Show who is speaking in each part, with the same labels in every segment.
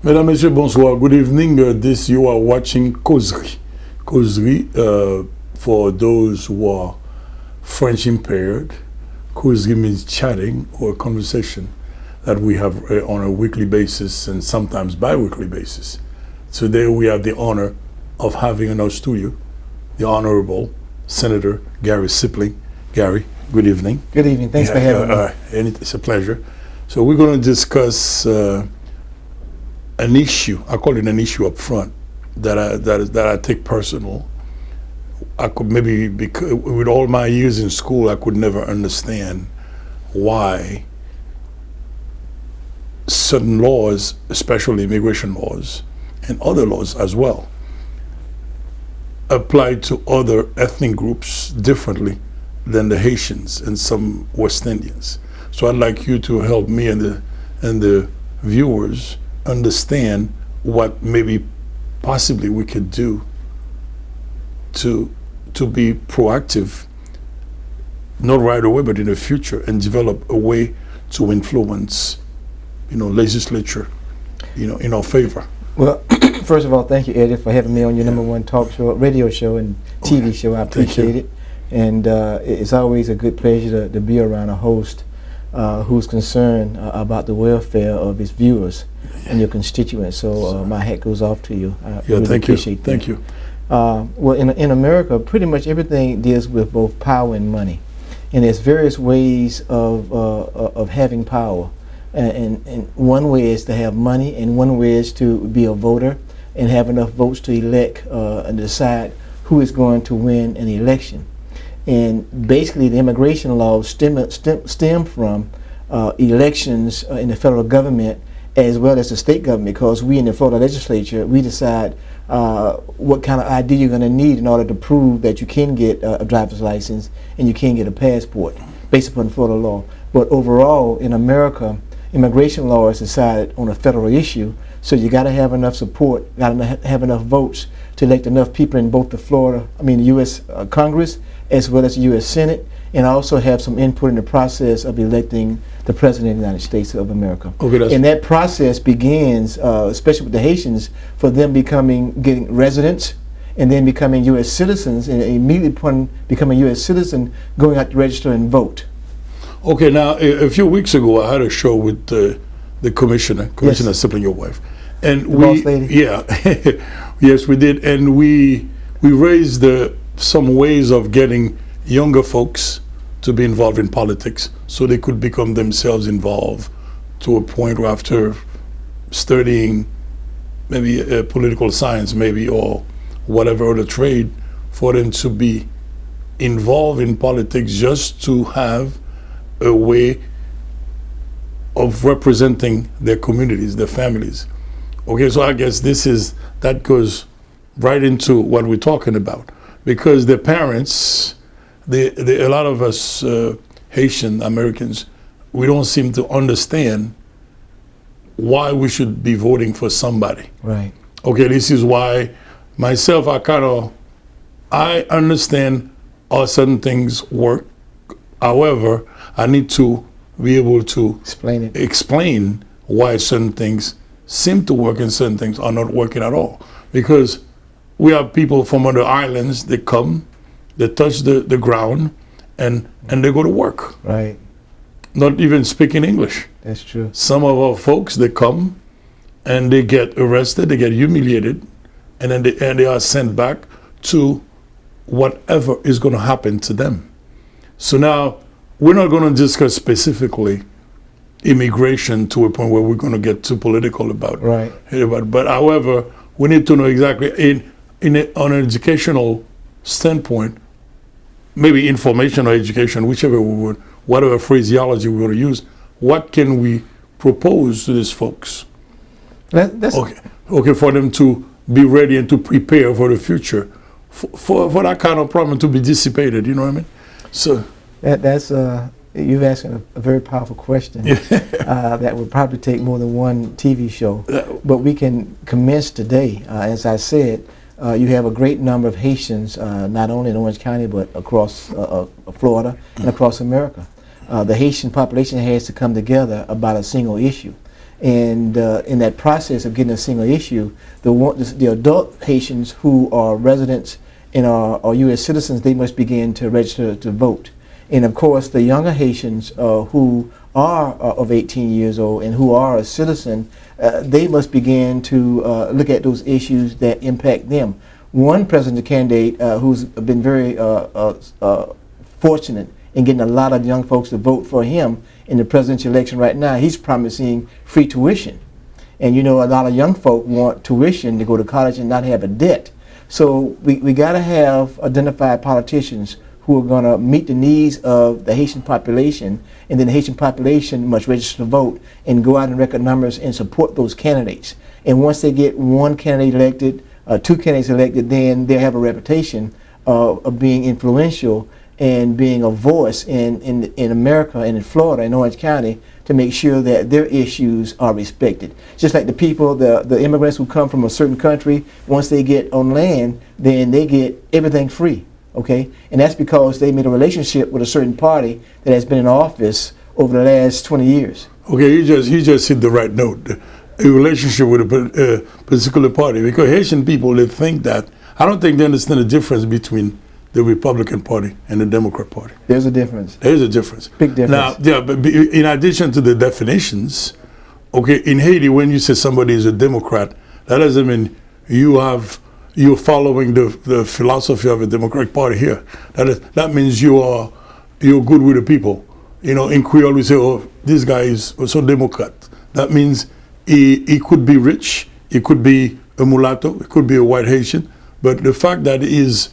Speaker 1: Mesdames, Messieurs, bonsoir. Good evening. This you are watching Causerie. Causerie, for those who are French impaired, Causerie means chatting or conversation that we have on a weekly basis and sometimes bi-weekly basis. Today we have the honor of having in our studio the Honorable Senator Gary Sipling. Gary, good evening.
Speaker 2: Good evening. Thanks for having me.
Speaker 1: And it's a pleasure. So we're going to discuss an issue. I call it an issue up front that I take personal. I could maybe, because with all my years in school, I could never understand why certain laws, especially immigration laws and other laws as well, apply to other ethnic groups differently than the Haitians and some West Indians. So I'd like you to help me and the viewers understand what maybe possibly we could do to be proactive, not right away, but in the future, and develop a way to influence, legislature, in our favor.
Speaker 2: Well, first of all, thank you, Eddie, for having me on your number one talk show, radio show, and TV show. I appreciate it. And it's always a good pleasure to be around a host who's concerned about the welfare of his viewers and your constituents. So my hat goes off to you. I really appreciate that.
Speaker 1: Thank you.
Speaker 2: Well, in America, pretty much everything deals with both power and money. And there's various ways of having power. And one way is to have money, and one way is to be a voter and have enough votes to elect and decide who is going to win an election. And basically, the immigration laws stem from elections in the federal government as well as the state government, because we in the Florida legislature, we decide what kind of ID you're going to need in order to prove that you can get a driver's license and you can get a passport based upon Florida law. But overall, in America, immigration law is decided on a federal issue, so you got to have enough support, got to have enough votes to elect enough people in both the U.S. Congress as well as the U.S. Senate, and also have some input in the process of electing the President of the United States of America. Okay, and that process begins, especially with the Haitians, for them getting residents and then becoming U.S. citizens, and immediately upon becoming a U.S. citizen, going out to register and vote.
Speaker 1: Okay, now a few weeks ago I had a show with the Commissioner Sipling, your wife, and
Speaker 2: the boss lady.
Speaker 1: Yeah, yes, we did, and we raised some ways of getting younger folks to be involved in politics, so they could become themselves involved to a point where, after studying maybe political science, maybe, or whatever other trade, for them to be involved in politics just to have a way of representing their communities, their families. Okay, so I guess that goes right into what we're talking about, because the parents, a lot of us Haitian Americans, we don't seem to understand why we should be voting for somebody.
Speaker 2: Right.
Speaker 1: Okay, this is why myself, I understand how certain things work. However, I need to be able to explain why certain things seem to work and certain things are not working at all. Because we have people from other islands that come, they touch the ground, and they go to work.
Speaker 2: Right.
Speaker 1: Not even speaking English.
Speaker 2: That's true.
Speaker 1: Some of our folks, they come and they get arrested, they get humiliated, and then they are sent back to whatever is going to happen to them. So now, we're not going to discuss specifically immigration to a point where we're going to get too political about it. But however, we need to know exactly, on an educational standpoint, maybe information or education, whatever phraseology we want to use, what can we propose to these folks? Okay, for them to be ready and to prepare for the future, for that kind of problem to be dissipated, you know what I mean? So
Speaker 2: that's you've asked a very powerful question that would probably take more than one TV show. But we can commence today. As I said, you have a great number of Haitians, not only in Orange County, but across Florida and across America. The Haitian population has to come together about a single issue. And in that process of getting a single issue, the adult Haitians who are residents and are U.S. citizens, they must begin to register to vote. And of course, the younger Haitians who are of 18 years old and who are a citizen, they must begin to look at those issues that impact them. One presidential candidate who's been very fortunate in getting a lot of young folks to vote for him in the presidential election right now, he's promising free tuition. And you know, a lot of young folk want tuition to go to college and not have a debt. So we got to have identified politicians who are going to meet the needs of the Haitian population, and then the Haitian population must register to vote and go out in record numbers and support those candidates. And once they get one candidate elected, two candidates elected, then they have a reputation of being influential and being a voice in America and in Florida and Orange County to make sure that their issues are respected. Just like the people, the immigrants who come from a certain country, once they get on land, then they get everything free, okay? And that's because they made a relationship with a certain party that has been in office over the last 20 years.
Speaker 1: Okay, he just hit the right note. A relationship with a particular party, because Haitian people, they think that, I don't think they understand the difference between the Republican Party and the Democrat Party.
Speaker 2: There's a difference.
Speaker 1: There's a difference.
Speaker 2: Big difference.
Speaker 1: Now, yeah, but in addition to the definitions, okay, in Haiti, when you say somebody is a Democrat, that doesn't mean you're following the philosophy of the Democratic Party here. That means you're good with the people. You know, in Creole we say, oh, this guy is so Democrat. That means he could be rich, he could be a mulatto, he could be a white Haitian, but the fact that is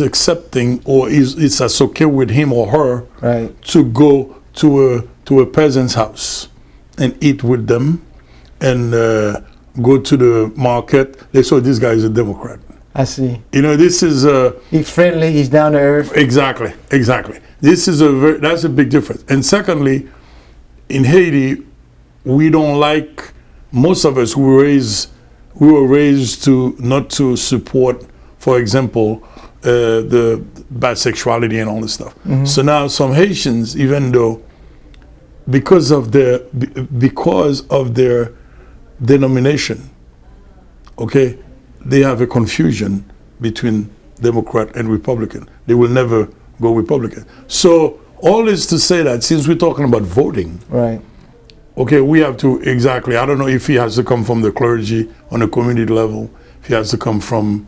Speaker 1: accepting, or it's okay with him or her,
Speaker 2: right,
Speaker 1: to go to a peasant's house and eat with them and go to the market. They saw this guy is a Democrat.
Speaker 2: I see.
Speaker 1: You know, this is
Speaker 2: he's friendly, he's down to earth.
Speaker 1: Exactly. This is that's a big difference. And secondly, in Haiti, we don't like, most of us we were raised to not to support, for example, the bisexuality and all this stuff. Mm-hmm. So now some Haitians, even though because of their denomination, okay, they have a confusion between Democrat and Republican. They will never go Republican. So all this to say that since we're talking about voting,
Speaker 2: right,
Speaker 1: okay, we have to I don't know if he has to come from the clergy on a community level, if he has to come from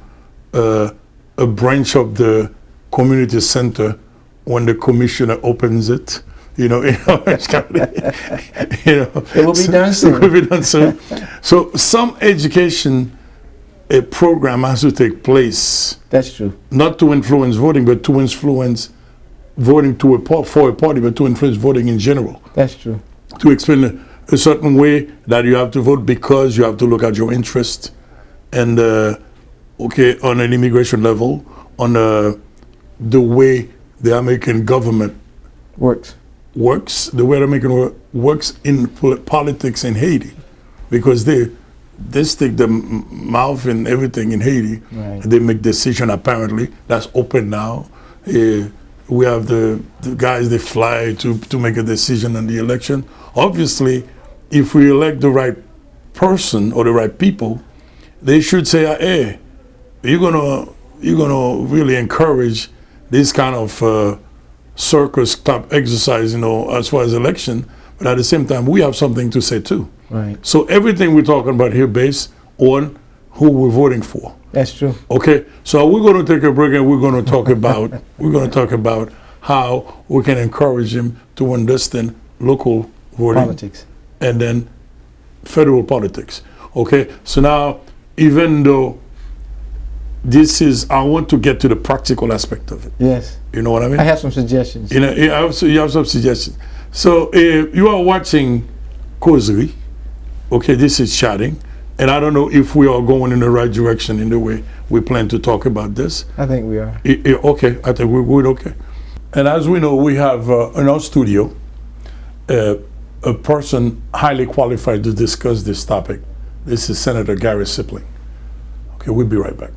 Speaker 1: a branch of the community center when the commissioner opens it, you know, in Orange County. You know,
Speaker 2: it will be done soon.
Speaker 1: It will be done soon. So some education program has to take place.
Speaker 2: That's true.
Speaker 1: Not to influence voting, but to influence voting for a party, but to influence voting in general.
Speaker 2: That's true.
Speaker 1: To explain a certain way that you have to vote because you have to look at your interest, and okay, on an immigration level, on the way the American government works, the way the American works in politics in Haiti, because they stick their mouth in everything in Haiti.
Speaker 2: Right.
Speaker 1: They make decision apparently. That's open now. We have the guys, they fly to make a decision on the election. Obviously, if we elect the right person or the right people, they should say, hey, you're gonna really encourage this kind of circus type exercise, you know, as far as election. But at the same time, we have something to say too.
Speaker 2: Right.
Speaker 1: So everything we're talking about here based on who we're voting for.
Speaker 2: That's true.
Speaker 1: Okay. So we're going to take a break and we're going to talk about how we can encourage him to understand local voting
Speaker 2: Politics.
Speaker 1: and then federal politics. Okay. So now, even though this is, I want to get to the practical aspect of it.
Speaker 2: Yes.
Speaker 1: You know what I mean?
Speaker 2: I have some suggestions.
Speaker 1: You know, you have some suggestions. So you are watching Causerie. Okay, this is chatting. And I don't know if we are going in the right direction in the way we plan to talk about this.
Speaker 2: I think we are.
Speaker 1: Okay, I think we're good, okay. And as we know, we have in our studio a person highly qualified to discuss this topic. This is Senator Gary Sipling. Okay, we'll be right back.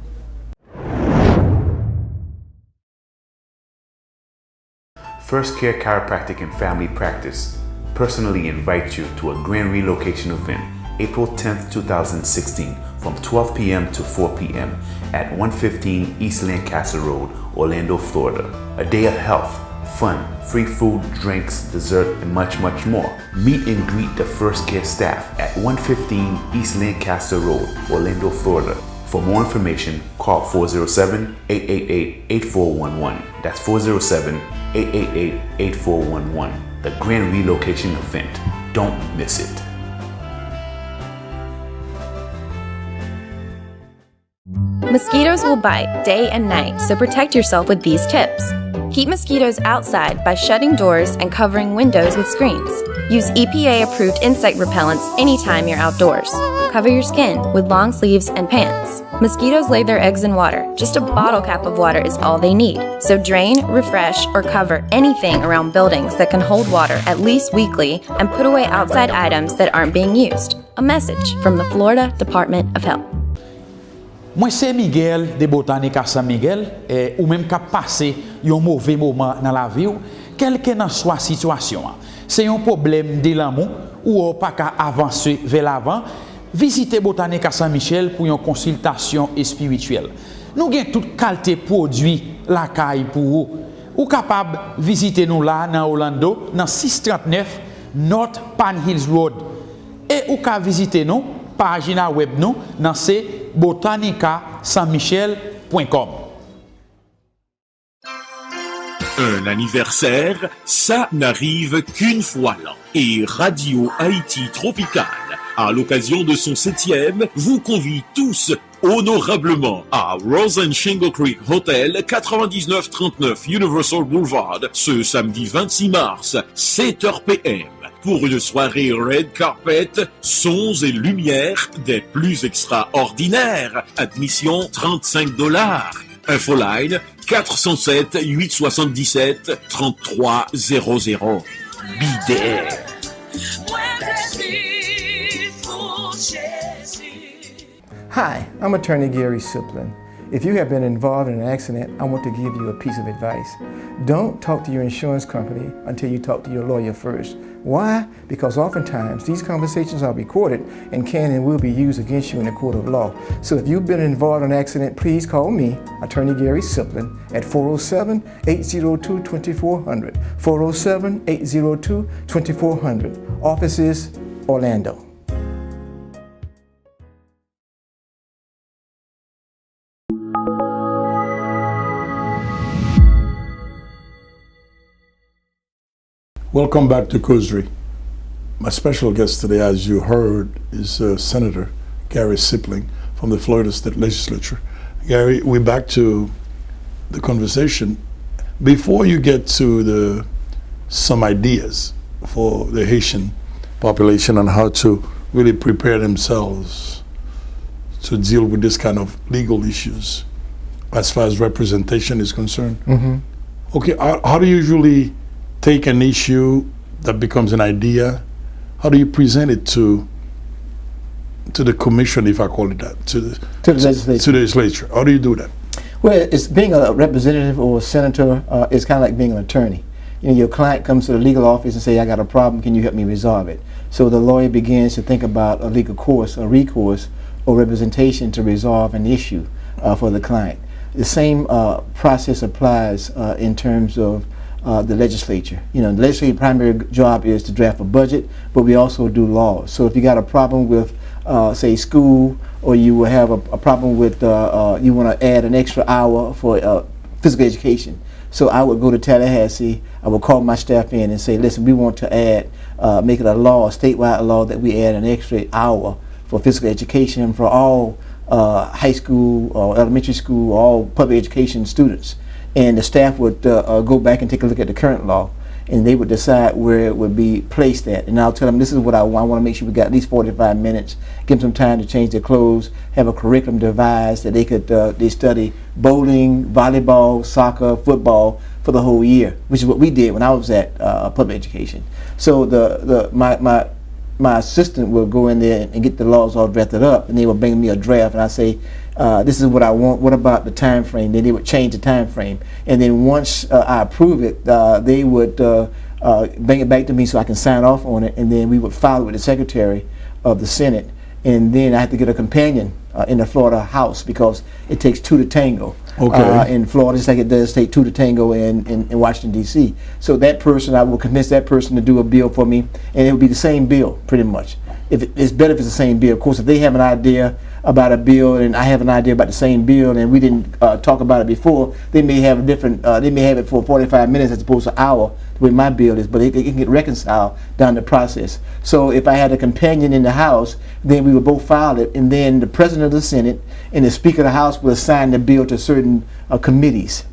Speaker 3: First Care Chiropractic and Family Practice. personally invite you to a grand relocation event April 10th, 2016 from 12 p.m. to 4 p.m. at 115 East Lancaster Road, Orlando, Florida. A day of health, fun, free food, drinks, dessert, and much, much more. Meet and greet the First Care staff at 115 East Lancaster Road, Orlando, Florida. For more information, call 407-888-8411. That's 407-888-8411. The Grand Relocation Event. Don't miss it.
Speaker 4: Mosquitoes will bite day and night, so protect yourself with these tips. Keep mosquitoes outside by shutting doors and covering windows with screens. Use EPA-approved insect repellents anytime you're outdoors. Cover your skin with long sleeves and pants. Mosquitoes lay their eggs in water. Just a bottle cap of water is all they need. So drain, refresh, or cover anything around buildings that can hold water at least weekly, and put away outside items that aren't being used. A message from the Florida Department of Health.
Speaker 5: Moi c'est Miguel de Botanique à San Miguel ou même qui a passé un mauvais moment dans la vie, quelle que soit situation. C'est un problème de l'amour ou pas qu'à avancer vers l'avant, visitez Botanique à Saint-Michel pour une consultation spirituelle. Nous avons toute qualité de produits la caille pour vous. Ou capable visiter nous là dans Orlando dans 639 North Pan Hills Road. Et ou capable visiter nous page web nous dans c'est botanicasaintmichel.com.
Speaker 6: Un anniversaire, ça n'arrive qu'une fois l'an. Et Radio Haïti Tropical, à l'occasion de son 7e, vous convie tous honorablement à Rose and Shingle Creek Hotel, 9939 Universal Boulevard, ce samedi 26 mars, 7h PM. Pour une soirée red carpet, sons et lumières des plus extraordinaires. Admission $35. Infoline 407-877-3300. Be there.
Speaker 2: Hi, I'm attorney Gary Siplin. If you have been involved in an accident, I want to give you a piece of advice. Don't talk to your insurance company until you talk to your lawyer first. Why? Because oftentimes these conversations are recorded and can and will be used against you in a court of law. So if you've been involved in an accident, please call me, attorney Gary Siplin, at 407-802-2400. 407-802-2400. Office is Orlando.
Speaker 1: Welcome back to Causerie. My special guest today, as you heard, is Senator Gary Siplin from the Florida State Legislature. Gary, we're back to the conversation. Before you get to some ideas for the Haitian population on how to really prepare themselves to deal with this kind of legal issues as far as representation is concerned.
Speaker 2: Mm-hmm.
Speaker 1: Okay, how do you usually take an issue that becomes an idea? How do you present it to the commission, if I call it that, to the legislature? How do you do that?
Speaker 2: Well, it's being a representative or a senator is kind of like being an attorney. You know, your client comes to the legal office and say, I got a problem, can you help me resolve it? So the lawyer begins to think about a legal course, a recourse, or representation to resolve an issue for the client. The same process applies in terms of the legislature. You know, the legislature's primary job is to draft a budget, but we also do laws. So if you got a problem with, say, school, or you will have a problem with, you want to add an extra hour for physical education. So I would go to Tallahassee, I would call my staff in and say, listen, we want to add, make it a law, a statewide law, that we add an extra hour for physical education for all high school or elementary school, all public education students. And the staff would go back and take a look at the current law, and they would decide where it would be placed at. And I'll tell them, this is what I want. I want to make sure we got at least 45 minutes, give them some time to change their clothes, have a curriculum devised that they could they study bowling, volleyball, soccer, football for the whole year, which is what we did when I was at public education. So my assistant will go in there and get the laws all drafted up, and they will bring me a draft, and I say, this is what I want, what about the time frame? Then they would change the time frame, and then once I approve it, they would bring it back to me so I can sign off on it, and then we would file it with the Secretary of the Senate, and then I had to get a companion in the Florida House because it takes two to tango.
Speaker 1: Okay.
Speaker 2: In Florida, just like it does take two to tango in Washington, D.C. So that person, I will convince that person to do a bill for me, and it would be the same bill, pretty much. It's better if it's the same bill. Of course, if they have an idea about a bill and I have an idea about the same bill and we didn't talk about it before, they may have a different, they may have it for 45 minutes as opposed to an hour, the way my bill is, but it can get reconciled down the process. So if I had a companion in the House, then we would both file it, and then the President of the Senate and the Speaker of the House will assign the bill to certain committees,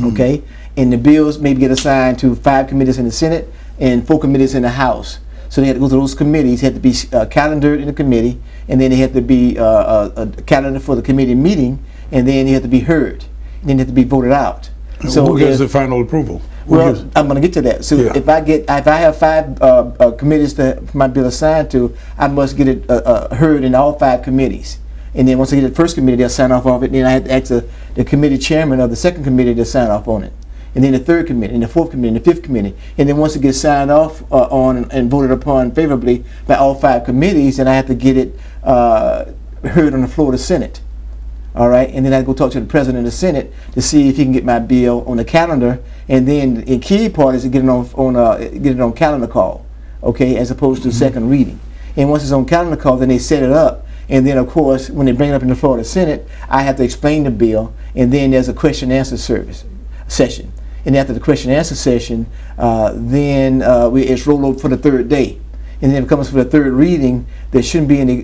Speaker 2: okay? And the bills maybe get assigned to 5 committees in the Senate and 4 committees in the House. So they had to go to those committees, had to be calendared in the committee, and then they had to be a calendar for the committee meeting, and then they had to be heard, and then they had to be voted out.
Speaker 1: So who gets the final approval?
Speaker 2: Well, I'm going to get to that. So
Speaker 1: Yeah.
Speaker 2: if I have 5 committees that my bill assigned to, I must get it heard in all 5 committees. And then once I get the first committee, they'll sign off on it. Then I have to ask the committee chairman of the second committee to sign off on it. And then the third committee, and the fourth committee, and the fifth committee. And then once it gets signed off on and voted upon favorably by all 5 committees, then I have to get it heard on the floor of the Senate. All right, and then I go talk to the President of the Senate to see if he can get my bill on the calendar, and then in key part is to get it on calendar call, okay, as opposed to second reading. And once it's on calendar call, then they set it up, and then of course when they bring it up in the floor of the Senate, I have to explain the bill, and then there's a question and answer session. And after the question and answer session, then it's rolled over for the 3rd day. And then if it comes for the 3rd reading, there shouldn't be any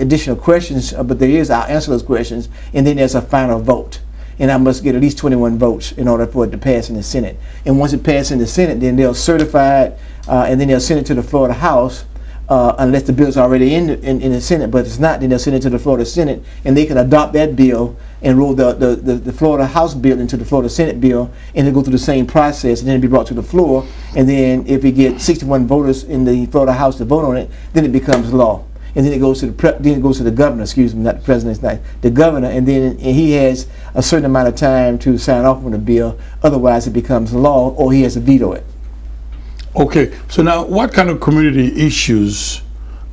Speaker 2: additional questions, but there is, I'll answer those questions, and then there's a final vote. And I must get at least 21 votes in order for it to pass in the Senate. And once it passes in the Senate, then they'll certify it, and then they'll send it to the Florida House, unless the bill's already in the Senate. But if it's not, then they'll send it to the Florida Senate, and they can adopt that bill and roll the Florida House bill into the Florida Senate bill, and it'll go through the same process, and then it'll be brought to the floor. And then if we get 61 voters in the Florida House to vote on it, then it becomes law. And then it goes to the governor, excuse me, not the president, it's not the governor, and then he has a certain amount of time to sign off on the bill. Otherwise, it becomes law, or he has to veto it.
Speaker 1: Okay, so now what kind of community issues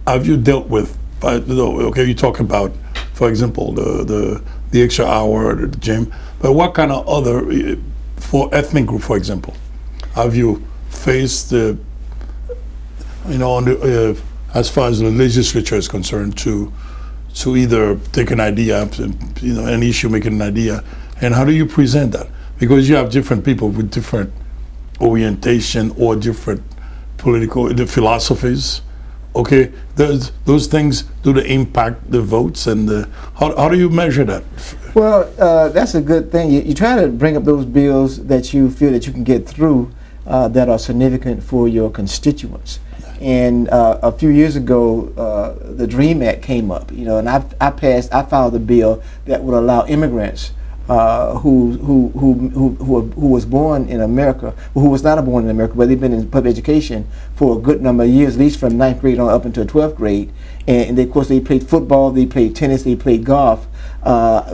Speaker 1: have you dealt with? Okay, you talk about, for example, the extra hour at the gym, but what kind of other, for ethnic group, for example, have you faced, as far as the legislature is concerned, to either take an idea, an issue, make an idea, and how do you present that? Because you have different people with different orientation or different political philosophies. Okay, those things, do they impact the votes, and how do you measure that?
Speaker 2: Well, that's a good thing. You try to bring up those bills that you feel that you can get through that are significant for your constituents. And a few years ago, the DREAM Act came up, and I filed a bill that would allow immigrants who was born in America, who was not born in America, but they've been in public education for a good number of years, at least from 9th grade on up until 12th grade. And of course, they played football, they played tennis, they played golf.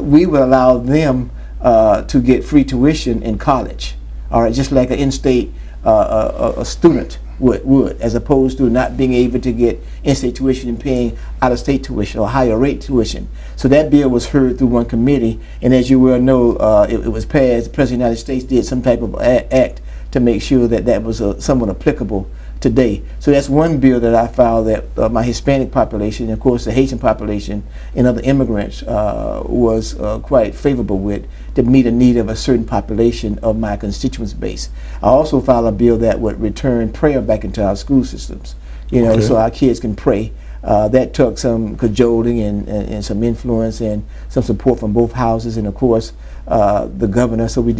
Speaker 2: We would allow them to get free tuition in college, all right, just like an in-state a student would, as opposed to not being able to get in-state tuition and paying out-of-state tuition or higher rate tuition. So that bill was heard through one committee, and as you well know, it was passed. The President of the United States did some type of act to make sure that that was somewhat applicable today. So that's one bill that I filed that my Hispanic population, and of course the Haitian population and other immigrants was quite favorable with, to meet a need of a certain population of my constituents base. I also filed a bill that would return prayer back into our school systems,
Speaker 1: Okay.
Speaker 2: so our kids can pray. That took some cajoling and some influence and some support from both houses, and of course the governor. So we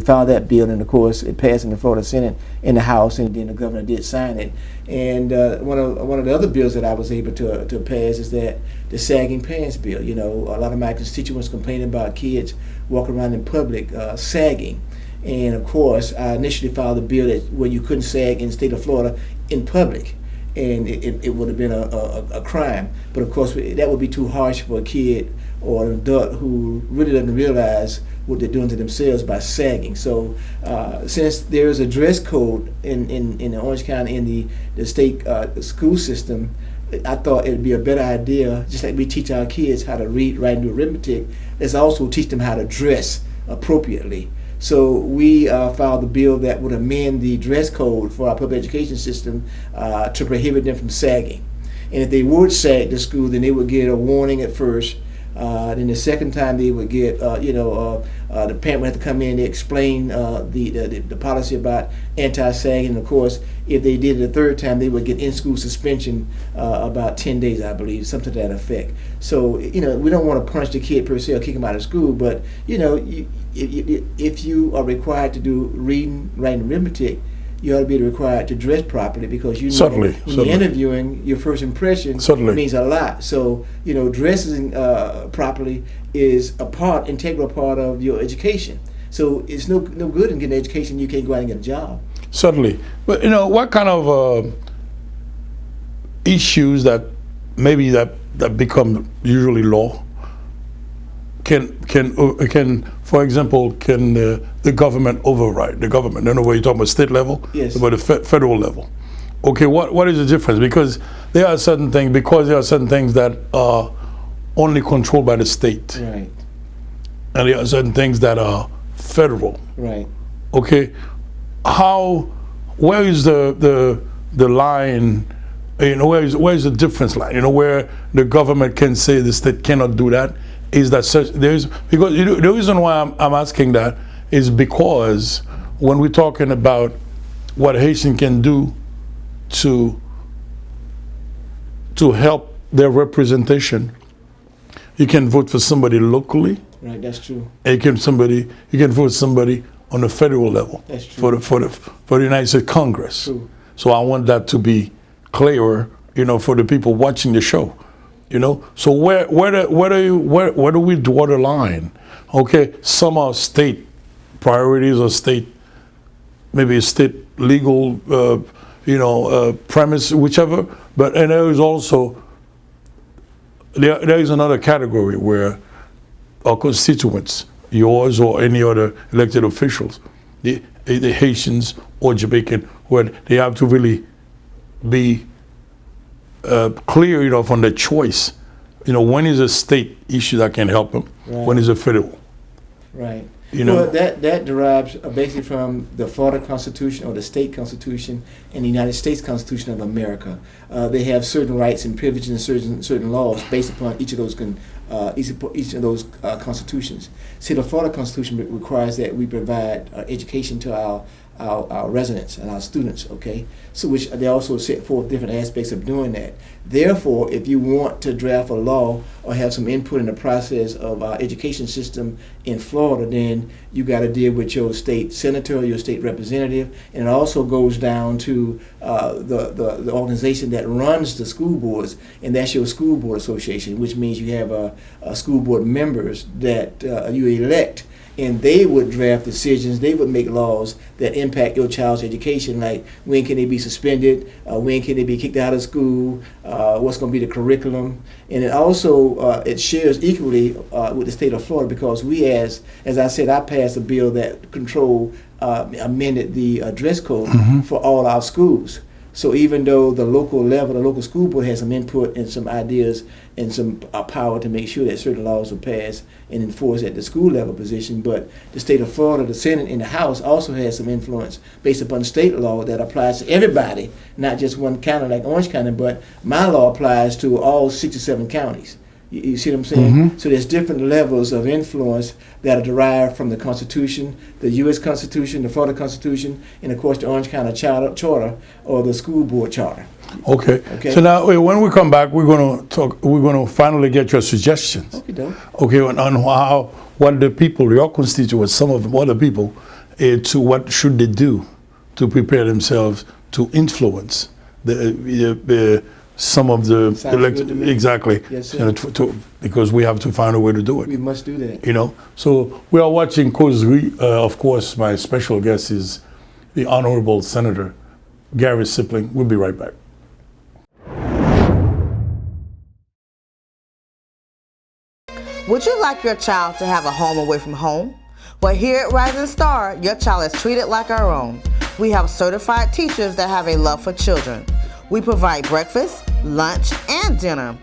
Speaker 2: filed that bill, and of course it passed in the Florida Senate in the House, and then the governor did sign it. And one of the other bills that I was able to pass is that the sagging pants bill. A lot of my constituents complaining about kids walking around in public sagging. And of course, I initially filed a bill where you couldn't sag in the state of Florida in public, and it would have been a crime. But of course, that would be too harsh for a kid or an adult who really doesn't realize what they're doing to themselves by sagging. So since there's a dress code in Orange County in the state school system, I thought it'd be a better idea, just like we teach our kids how to read, write, and do arithmetic, let's also teach them how to dress appropriately. So we filed a bill that would amend the dress code for our public education system to prohibit them from sagging. And if they would sag to school, then they would get a warning at first. Then the second time they would get, the parent would have to come in and explain the policy about anti-sagging. And of course, if they did it the third time, they would get in-school suspension about 10 days, I believe, something to that effect. So, we don't want to punish the kid per se or kick him out of school, but, if you are required to do reading, writing, and arithmetic, you ought to be required to dress properly, because when you're interviewing, your first impression means a lot. So dressing properly is integral part of your education. So it's no good in getting an education you can't go out and get a job.
Speaker 1: Certainly, but what kind of issues that maybe that become usually law can, for example, can the government override the government? I don't know where you're talking about, state level,
Speaker 2: yes,
Speaker 1: about the federal level. Okay, what is the difference? Because there are certain things that are only controlled by the state,
Speaker 2: right,
Speaker 1: and there are certain things that are federal,
Speaker 2: right.
Speaker 1: Okay, where is the line? Where is the difference line? Where the government can say the state cannot do that. Is that because the reason why I'm asking that is because when we're talking about what Haitian can do to help their representation, you can vote for somebody locally.
Speaker 2: Right, that's true.
Speaker 1: And you can vote somebody on the federal level.
Speaker 2: That's true.
Speaker 1: For the United States Congress.
Speaker 2: True.
Speaker 1: So I want that to be clearer, for the people watching the show. So where do we draw the line? Okay, some are state priorities or maybe state legal, premise, whichever. But and there is also there is another category where our constituents, yours or any other elected officials, the Haitians or Jamaican, where they have to really be clear, from the choice. When is a state issue that can help them?
Speaker 2: Right.
Speaker 1: When is a federal?
Speaker 2: Right.
Speaker 1: Well,
Speaker 2: that derives basically from the Florida Constitution or the state constitution and the United States Constitution of America. They have certain rights and privileges and certain laws based upon each of those constitutions. See, the Florida Constitution requires that we provide education to our residents and our students, okay? So which they also set forth different aspects of doing that. Therefore, if you want to draft a law or have some input in the process of our education system in Florida, then you got to deal with your state senator or your state representative, and it also goes down to the organization that runs the school boards, and that's your school board association, which means you have school board members that you elect, and they would draft decisions, they would make laws that impact your child's education, like when can they be suspended, when can they be kicked out of school, what's going to be the curriculum. And it also, it shares equally with the state of Florida, because we, as I said, I passed a bill that amended the dress code for all our schools. So even though the local school board has some input and some ideas and some power to make sure that certain laws are passed and enforced at the school level position, but the state of Florida, the Senate and the House also has some influence based upon state law that applies to everybody, not just one county like Orange County, but my law applies to all 67 counties. You see what I'm saying? So there's different levels of influence that are derived from the Constitution, the U.S. Constitution, the Florida Constitution, and of course the Orange County Charter or the school board charter.
Speaker 1: Okay. So now when we come back, we're going to finally get your suggestions. Okay, on what the people, your constituents, some of them other people, to what should they do to prepare themselves to influence some of the elected, exactly.
Speaker 2: Yes, sir.
Speaker 1: Because we have to find a way to do it.
Speaker 2: We must do that.
Speaker 1: So we are watching Causerie. Of course, my special guest is the Honorable Senator Gary Sipling. We'll be right back.
Speaker 7: Would you like your child to have a home away from home? But here at Rising Star, your child is treated like our own. We have certified teachers that have a love for children. We provide breakfast, lunch, and dinner.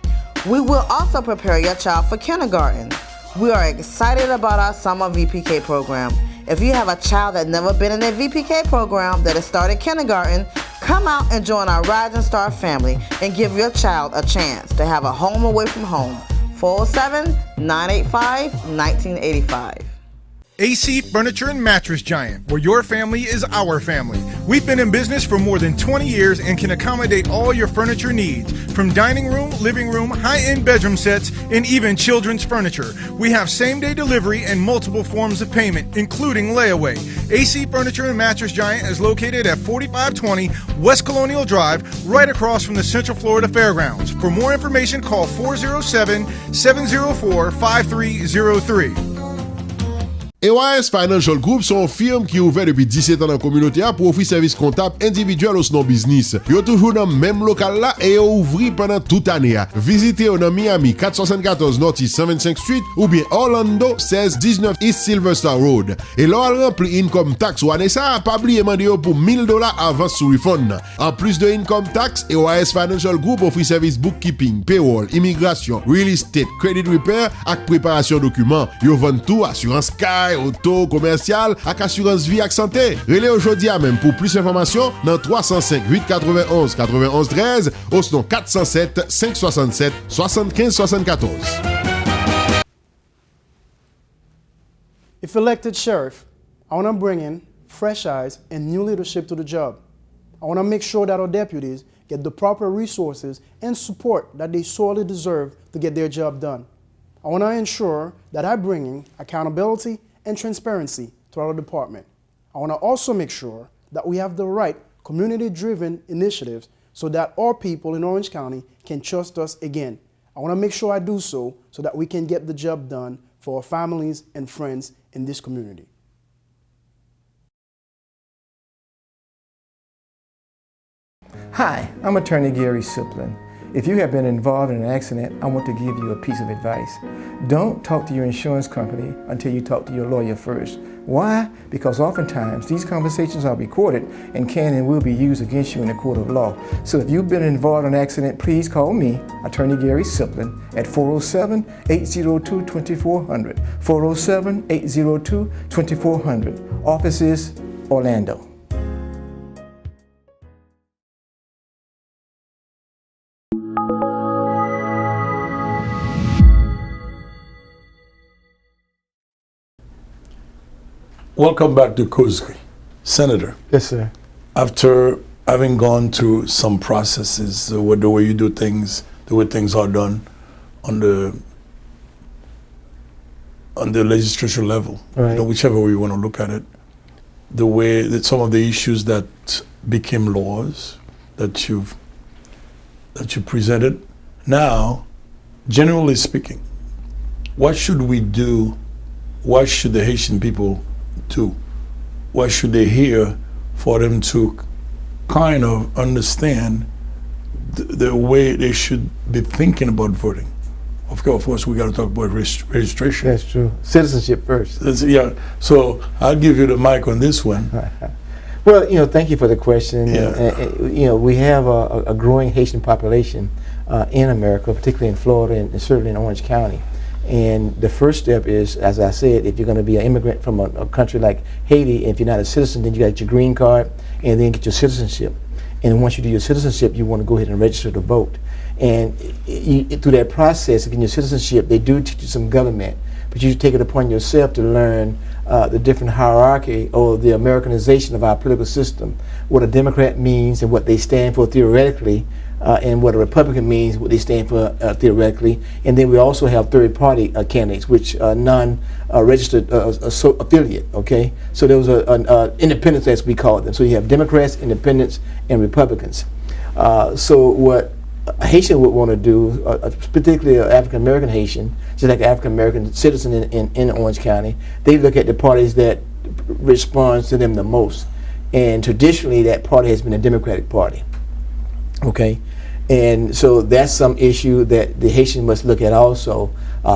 Speaker 7: We will also prepare your child for kindergarten. We are excited about our summer VPK program. If you have a child that's never been in a VPK program that has started kindergarten, come out and join our Rising Star family and give your child a chance to have a home away from home. 407-985-1985.
Speaker 8: AC Furniture and Mattress Giant, where your family is our family. We've been in business for more than 20 years and can accommodate all your furniture needs, from dining room, living room, high-end bedroom sets, and even children's furniture. We have same-day delivery and multiple forms of payment, including layaway. AC Furniture and Mattress Giant is located at 4520 West Colonial Drive, right across from the Central Florida Fairgrounds. For more information, call 407-704-5303.
Speaker 9: AYS Financial Group son firme qui ouvert depuis 17 ans dans la communauté pour offrir service comptable individuel ou sinon business. Yo toujours dans même local là et yo ouvri pendant toute année. Visitez au dans Miami 474 Northeast 125 Street ou bien Orlando 1619 East Silver Star Road. Et là rempli income tax ou année ça pas oublier demander pour $1000 avance sur refund. En plus de income tax, AYS Financial Group offre service bookkeeping, payroll, immigration, real estate, credit repair ak préparation documents. Yo vend tout assurance car auto, commercial, ak assurance vie ak santé. Relais aujourd'hui à même pour plus d'informations dans 305 891 91 13 ou sinon 407 567 75 74.
Speaker 10: If elected sheriff, I want to bring in fresh eyes and new leadership to the job. I want to make sure that our deputies get the proper resources and support that they sorely deserve to get their job done. I want to ensure that I bring in accountability and transparency to our department. I want to also make sure that we have the right community-driven initiatives so that our people in Orange County can trust us again. I want to make sure I do so that we can get the job done for our families and friends in this community.
Speaker 2: Hi, I'm attorney Gary Siplin. If you have been involved in an accident, I want to give you a piece of advice. Don't talk to your insurance company until you talk to your lawyer first. Why? Because oftentimes these conversations are recorded and can and will be used against you in the court of law. So if you've been involved in an accident, please call me, attorney Gary Siplin, at 407-802-2400. 407-802-2400. Office is Orlando.
Speaker 1: Welcome back to Causerie. Senator,
Speaker 2: Yes, sir.
Speaker 1: after having gone through some processes, the way you do things, the way things are done on the legislature level,
Speaker 2: Right.
Speaker 1: whichever way you want to look at it, the way that some of the issues that became laws that you presented, now, generally speaking, what should we do? What should the Haitian people do? What should they hear for them to kind of understand the way they should be thinking about voting? Of course, we got to talk about registration.
Speaker 2: That's true. Citizenship first.
Speaker 1: Yeah. So I'll give you the mic on this one.
Speaker 2: Well, thank you for the question.
Speaker 1: Yeah.
Speaker 2: We have a growing Haitian population in America, particularly in Florida and certainly in Orange County. And the first step is, as I said, if you're going to be an immigrant from a country like Haiti, if you're not a citizen, then you got your green card and then get your citizenship. And once you do your citizenship, you want to go ahead and register to vote. And through that process of getting your citizenship, they do teach you some government, but you take it upon yourself to learn the different hierarchy or the Americanization of our political system, what a Democrat means and what they stand for theoretically, and what a Republican means, what they stand for theoretically. And then we also have third-party candidates, which non-registered affiliate, okay? So there was an independents, as we call them. So you have Democrats, independents, and Republicans. So what a Haitian would want to do, particularly an African-American Haitian, just like an African-American citizen in Orange County, they look at the parties that responds to them the most. And traditionally, that party has been a Democratic Party, okay? And so that's some issue that the Haitian must look at also.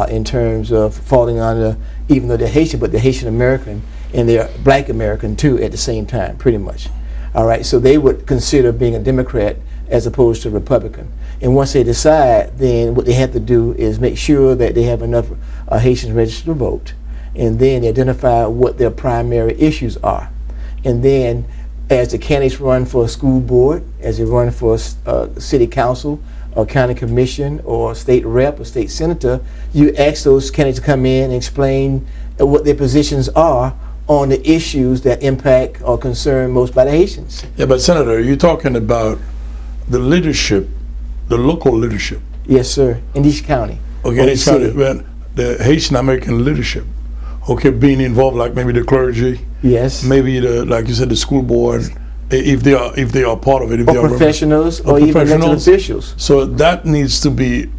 Speaker 2: in terms of falling under, even though they're Haitian, but they're Haitian American and they're Black American too at the same time, pretty much. All right, so they would consider being a Democrat as opposed to Republican. And once they decide, then what they have to do is make sure that they have enough Haitians registered to vote, and then identify what their primary issues are. And then as the candidates run for a school board, as they run for a city council, or county commission, or state rep, or state senator, you ask those candidates to come in and explain what their positions are on the issues that impact or concern most by the Haitians.
Speaker 1: Yeah, but Senator, you're talking about the leadership, the local leadership.
Speaker 2: Yes, sir, in each county.
Speaker 1: Okay, each county, the Haitian American leadership. Okay, being involved, like maybe the clergy.
Speaker 2: Yes.
Speaker 1: Maybe like you said, the school board, if they are part of it. If
Speaker 2: or
Speaker 1: they are
Speaker 2: professionals, or even elected officials.
Speaker 1: So that needs to be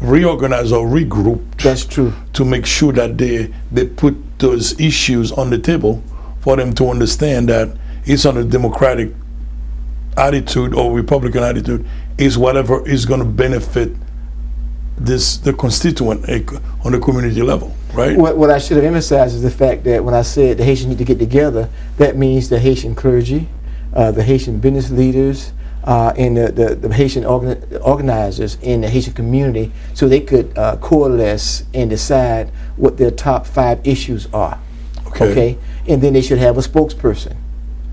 Speaker 1: reorganized or regrouped.
Speaker 2: That's true.
Speaker 1: To make sure that they put those issues on the table for them to understand that it's on a Democratic attitude or Republican attitude, is whatever is going to benefit the constituent on the community level, right?
Speaker 2: What I should have emphasized is the fact that when I said the Haitians need to get together, that means the Haitian clergy, the Haitian business leaders, and the Haitian organizers in the Haitian community, so they could coalesce and decide what their top 5 issues are. Okay. And then they should have a spokesperson.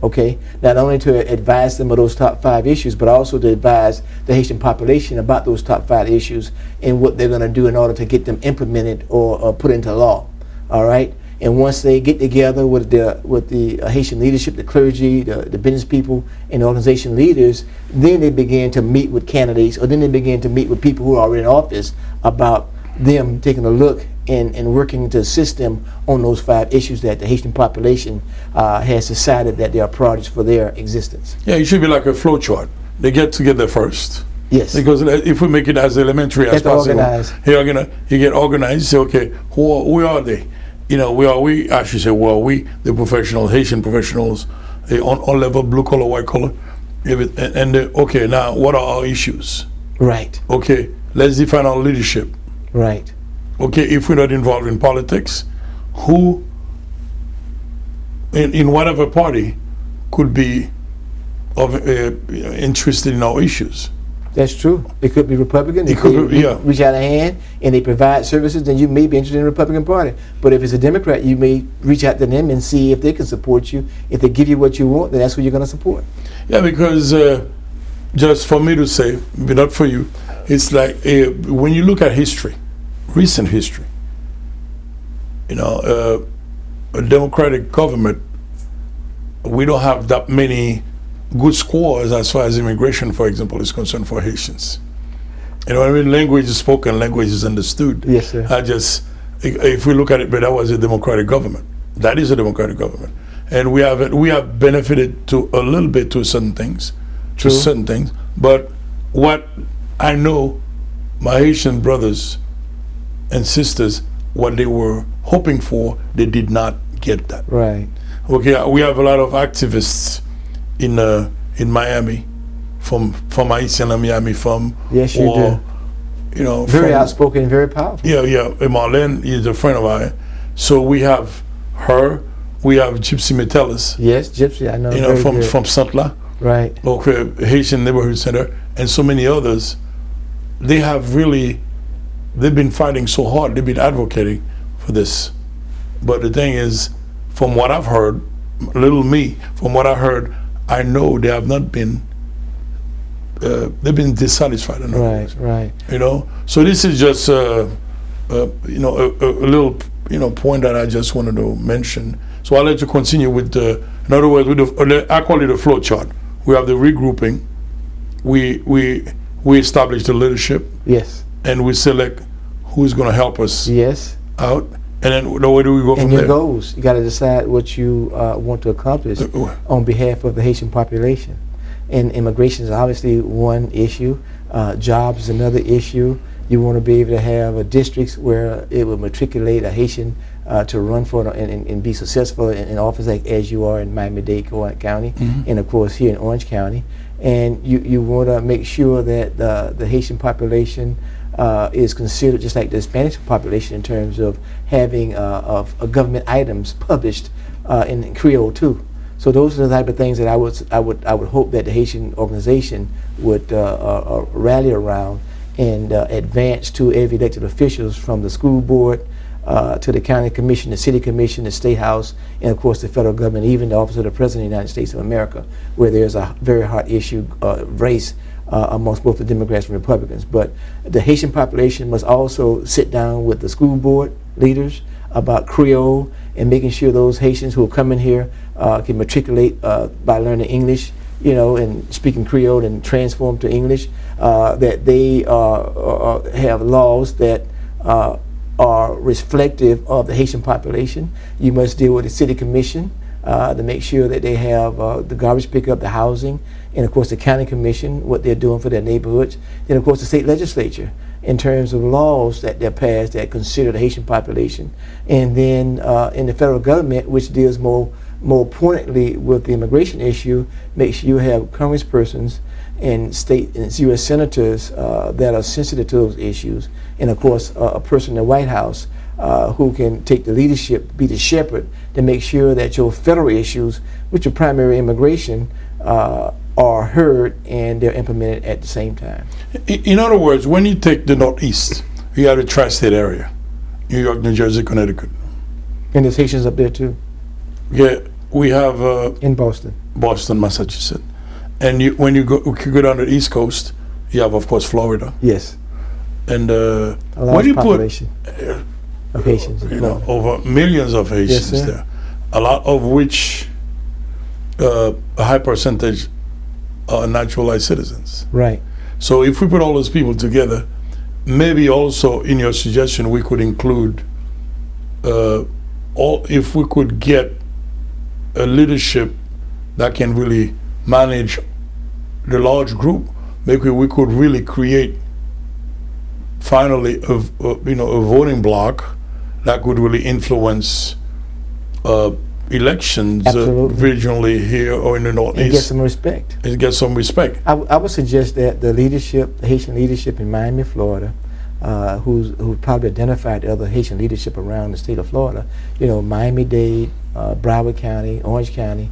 Speaker 2: Okay, not only to advise them of those top 5 issues, but also to advise the Haitian population about those top 5 issues and what they're going to do in order to get them implemented or put into law. All right, and once they get together with the Haitian leadership, the clergy, the business people, and the organization leaders, then they begin to meet with candidates, or then they begin to meet with people who are already in office about them taking a look and working to assist them on those 5 issues that the Haitian population has decided that they are priorities for their existence.
Speaker 1: Yeah, it should be like a flow chart. They get together first.
Speaker 2: Yes.
Speaker 1: Because if we make it as elementary as possible, you get organized. You say, okay, who are they? You know, I should say, the professionals, Haitian professionals, on level, blue collar, white collar, okay, now what are our issues?
Speaker 2: Right.
Speaker 1: Okay, let's define our leadership.
Speaker 2: Right.
Speaker 1: Okay, if we're not involved in politics, who in whatever party could be interested in our issues?
Speaker 2: That's true. It could be Republican.
Speaker 1: It could be,
Speaker 2: reach out a hand and they provide services, then you may be interested in the Republican Party. But if it's a Democrat, you may reach out to them and see if they can support you. If they give you what you want, then that's who you're going to support.
Speaker 1: Yeah, because just for me to say, but not for you, it's like when you look at history, recent history, you know, a democratic government, we don't have that many good scores as far as immigration, for example, is concerned for Haitians. You know what I mean? Language is spoken, language is understood.
Speaker 2: Yes, sir.
Speaker 1: If we look at it, but that was a democratic government. That is a democratic government. And we have benefited to a little bit to certain things.
Speaker 2: True.
Speaker 1: To certain things. But what I know, my Haitian brothers and sisters, what they were hoping for, they did not get that.
Speaker 2: Right.
Speaker 1: Okay, we have a lot of activists in Miami, from Haitian Miami,
Speaker 2: yes, you do.
Speaker 1: You know,
Speaker 2: very outspoken, very powerful.
Speaker 1: Yeah. Marlene is a friend of mine, so we have her. We have Gypsy Metellus.
Speaker 2: Yes, Gypsy, I know.
Speaker 1: You know, from Saint-La.
Speaker 2: Right.
Speaker 1: Okay, Haitian Neighborhood Center, and so many others. They've been fighting so hard. They've been advocating for this. But the thing is, from what I've heard, from what I heard, I know they have not been. They've been dissatisfied.
Speaker 2: Right.
Speaker 1: You know, so this is just a little point that I just wanted to mention. So I'll let you continue with in other words, I call it a flow chart. We have the regrouping. We establish the leadership.
Speaker 2: Yes.
Speaker 1: And we select who's going to help us.
Speaker 2: Yes.
Speaker 1: Out. And then where do we go from there?
Speaker 2: And your goals. You got to decide what you want to accomplish on behalf of the Haitian population. And immigration is obviously one issue. Jobs is another issue. You want to be able to have districts where it will matriculate a Haitian to run for and be successful in office, like as you are in Miami-Dade County, and of course here in Orange County. And you want to make sure that the Haitian population is considered just like the Spanish population in terms of having of government items published in Creole too. So those are the type of things that I would hope that the Haitian organization would rally around and advance to every elected officials, from the school board to the county commission, the city commission, the state house, and of course the federal government, even the office of the President of the United States of America, where there's a very hot issue, race, amongst both the Democrats and Republicans. But the Haitian population must also sit down with the school board leaders about Creole and making sure those Haitians who are coming here can matriculate by learning English, you know, and speaking Creole and transform to English, that they have laws that are reflective of the Haitian population. You must deal with the city commission to make sure that they have the garbage pickup, the housing, and of course the county commission, what they're doing for their neighborhoods. Then of course the state legislature in terms of laws that they're passed that consider the Haitian population. And then in the federal government, which deals more pointedly with the immigration issue, make sure you have congresspersons and state and U.S. senators that are sensitive to those issues, and of course a person in the White House who can take the leadership, be the shepherd, to make sure that your federal issues, which are primary immigration, are heard and they're implemented at the same time.
Speaker 1: In other words, when you take the Northeast, you have the tri-state area, New York, New Jersey, Connecticut.
Speaker 2: And there's Haitians up there too.
Speaker 1: Yeah, we have
Speaker 2: in Boston,
Speaker 1: Massachusetts. And when you go down the East Coast, you have, of course, Florida.
Speaker 2: Yes.
Speaker 1: And
Speaker 2: a large population of Haitians.
Speaker 1: You know, over millions of Haitians there. A lot of which, a high percentage are naturalized citizens.
Speaker 2: Right.
Speaker 1: So if we put all those people together, maybe also in your suggestion we could include, if we could get a leadership that can really manage the large group, maybe we could really create finally a voting bloc that could really influence elections regionally here or in the Northeast.
Speaker 2: And get some respect.
Speaker 1: And get some respect.
Speaker 2: I would suggest that the leadership, the Haitian leadership in Miami, Florida, who probably identified the other Haitian leadership around the state of Florida, you know, Miami-Dade, Broward County, Orange County,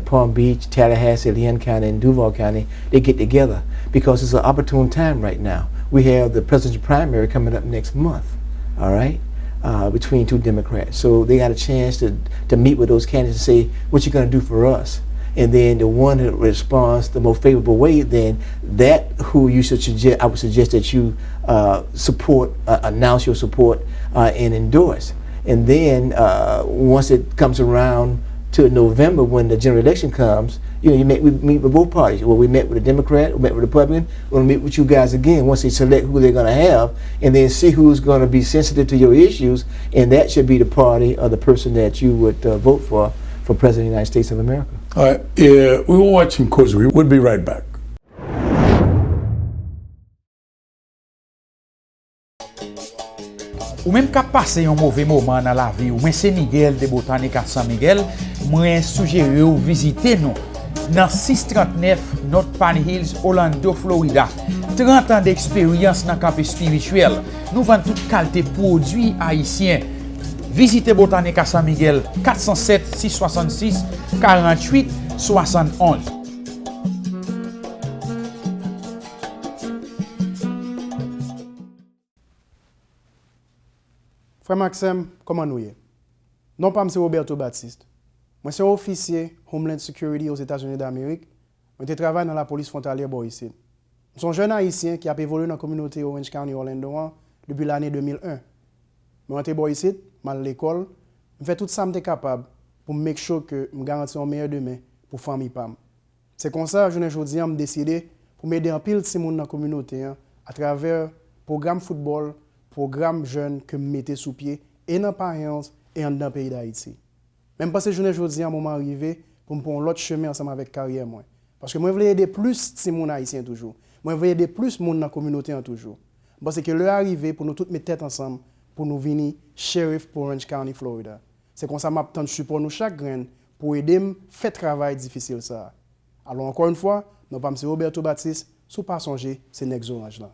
Speaker 2: Palm Beach, Tallahassee, Leon County, and Duval County, they get together because it's an opportune time right now. We have the presidential primary coming up next month, all right, between two Democrats. So they got a chance to meet with those candidates and say, what you going to do for us? And then the one that responds the most favorable way, then that who you should suggest, I would suggest that you support, announce your support and endorse. And then once it comes around to November, when the general election comes, you know, we meet with both parties. Well, we met with the Democrat, we met with the Republican. We'll meet with you guys again once they select who they're going to have, and then see who's going to be sensitive to your issues, and that should be the party or the person that you would vote for President of the United States of America.
Speaker 1: All right, we were watching Causeway. We'll be right back.
Speaker 5: Ou même qu'à passer un mauvais moment dans la vie, ou mais c'est Miguel de Botanique à San Miguel, moi suggère ou visiter nous dans 639 North Pine Hills, Orlando, Florida. 30 ans d'expérience dans le campus spirituel. Nous vendons toute qualité de produits haïtiens. Visitez Botanique à San Miguel, 407 666 48 71.
Speaker 10: Frère Maxime, comment nous y est? Non pas M. Roberto Baptiste. Moi, c'est un officier Homeland Security aux États-Unis d'Amérique. Je travaille dans la police frontalière Boise. Je suis un jeune haïtien qui a évolué dans la communauté Orange County Orlando depuis l'année 2001. Je suis Boise, je suis à l'école. Je fais tout ça que je suis capable pour me make sure que je garantis un meilleur demain pour la famille PAM. C'est comme ça que je me décidé pour m'aider en pile de monde dans la communauté à travers le programme football, programme jeune que je mettais sous pied et dans Paris et dans le pays d'Haïti. Même parce que je me dis à un moment arrivé pour me prendre l'autre chemin ensemble avec carrière moi. Parce que moi je veux aider plus de monde haïtien toujours. Moi je veux aider plus de monde dans la communauté toujours. Parce que l'heure arrivé pour nous toutes mettre tête ensemble pour nous venir sheriff pour Orange County, Florida. C'est comme ça que je support nous chaque grain pour aider à faire travail difficile ça. Alors encore une fois, non pas M. Roberto Baptiste, sous pas songer, c'est Nex Orange là.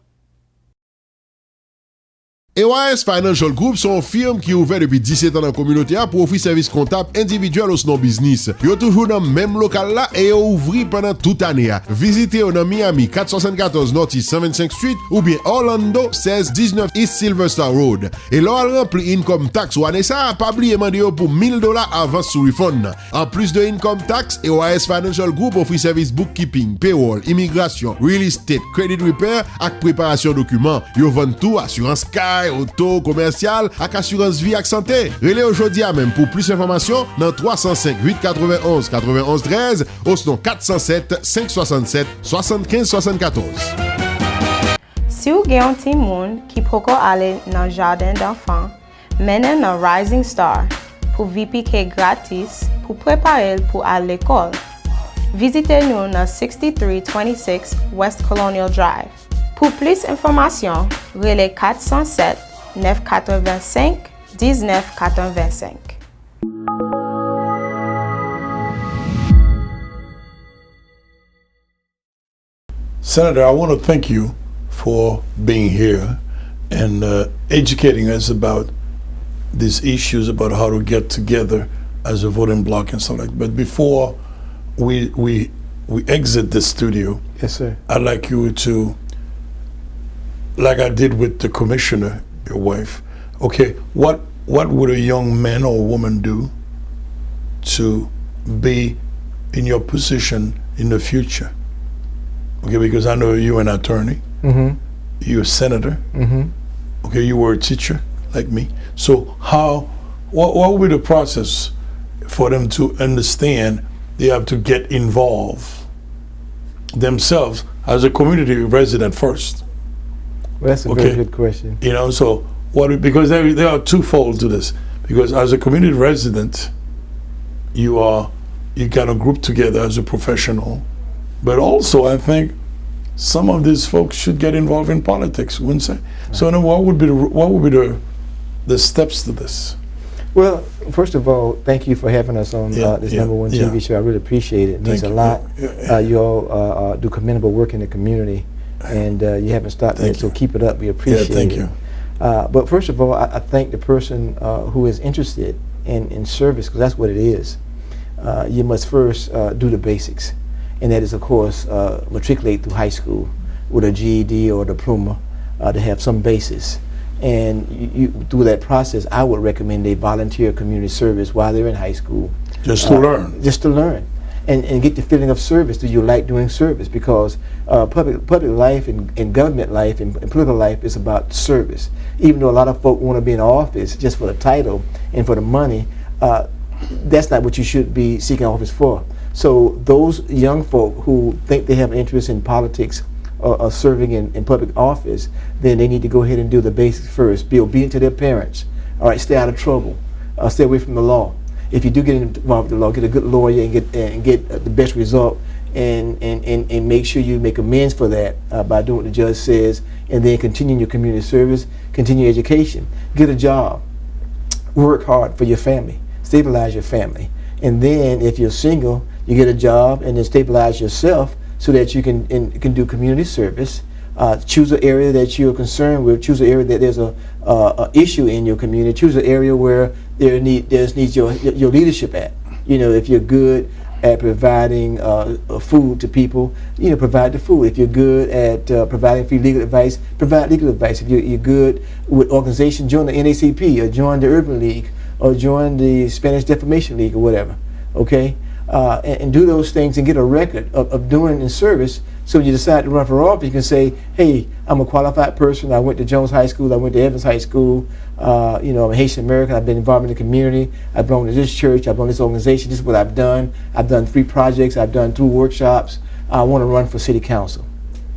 Speaker 9: EOS Financial Group son firme qui ouvert depuis 17 ans dans la communauté pour offrir service comptable individuel au non business. Yo toujours dans même local là et yo ouvri pendant toute année. Visitez au dans Miami 474 Northeast 125 Street ou bien Orlando 1619 East Silver Star Road. Et là rempli income tax ou année ça pas oublier demander pour $1000 avance sur refund. En plus de income tax, EOS Financial Group offre service bookkeeping, payroll, immigration, real estate, credit repair ak préparation documents. Yo vend tout assurance car auto, commercial, ak assurance vie ak santé. Relais aujourd'hui à même pour plus d'informations dans 305 891 91 13 ou sinon 407 567 75 74.
Speaker 11: Si vous avez un petit monde qui peut aller dans le jardin d'enfants, menez dans Rising Star pour VPK gratis pour préparer pour aller à l'école. Visitez-nous dans 6326 West Colonial Drive. Pour plus d'informations, relais 407 985 1985.
Speaker 1: Senator, I want to thank you for being here and educating us about these issues, about how to get together as a voting bloc and stuff like that. But before we exit the studio,
Speaker 2: Yes, sir.
Speaker 1: I'd like you to, like I did with the commissioner, your wife, okay, what would a young man or woman do to be in your position in the future? Okay, because I know you're an attorney, you're a senator, okay, you were a teacher like me. So what would be the process for them to understand they have to get involved themselves as a community resident first?
Speaker 2: Well, that's a very good question.
Speaker 1: You know, so because there are twofold to this. Because as a community resident, you kind of group together as a professional, but also I think some of these folks should get involved in politics, wouldn't you? Right. So then what would be the steps to this?
Speaker 2: Well, first of all, thank you for having us on this #1 TV show. I really appreciate it. It means a lot. You all do commendable work in the community, and you haven't stopped yet, so keep it up. We appreciate it.
Speaker 1: Thank you.
Speaker 2: But first of all, I thank the person who is interested in service, because that's what it is. You must first do the basics, and that is, of course, matriculate through high school with a GED or a diploma to have some basis. And you through that process, I would recommend they volunteer community service while they're in high school.
Speaker 1: Just to learn.
Speaker 2: Just to learn. And get the feeling of service. Do you like doing service? Because public life and government life and political life is about service. Even though a lot of folk want to be in office just for the title and for the money, that's not what you should be seeking office for. So those young folk who think they have interest in politics or serving in public office, then they need to go ahead and do the basics first. Be obedient to their parents. All right, stay out of trouble. Stay away from the law. If you do get involved with the law, get a good lawyer and get the best result, and make sure you make amends for that by doing what the judge says, and then continue your community service, continue education, get a job, work hard for your family, stabilize your family, and then if you're single, you get a job and then stabilize yourself so that you can do community service. Choose an area that you're concerned with. Choose an area that there's a issue in your community. Choose an area where there's needs your leadership at. You know, if you're good at providing food to people, you know, provide the food. If you're good at providing free legal advice, provide legal advice. If you're good with organization, join the NACP or join the Urban League or join the Spanish Defamation League or whatever. Okay. And do those things and get a record of doing in service, so when you decide to run for office, you can say, hey, I'm a qualified person, I went to Jones High School, I went to Evans High School, you know, I'm a Haitian American, I've been involved in the community, I belong to this church, I belong to this organization, this is what I've done 3 projects, I've done 2 workshops, I want to run for city council.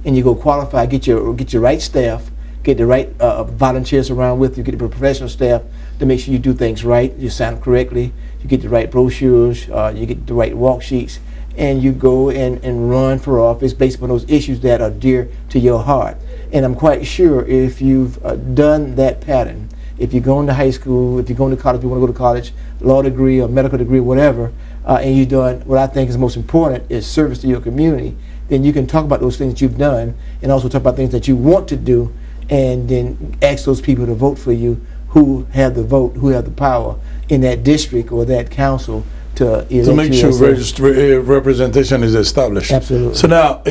Speaker 2: And you go qualify, get your right staff, get the right volunteers around with you, get the professional staff to make sure you do things right, you sign them correctly, you get the right brochures, you get the right walk sheets, and you go and run for office based upon those issues that are dear to your heart. And I'm quite sure if you've done that pattern, if you're going to high school, if you're going to college, if you want to go to college, law degree or medical degree, whatever, and you've done what I think is most important is service to your community, then you can talk about those things that you've done and also talk about things that you want to do and then ask those people to vote for you who have the vote, who have the power in that district or that council to elect
Speaker 1: to make
Speaker 2: you
Speaker 1: sure
Speaker 2: as
Speaker 1: representation is established.
Speaker 2: Absolutely.
Speaker 1: So now,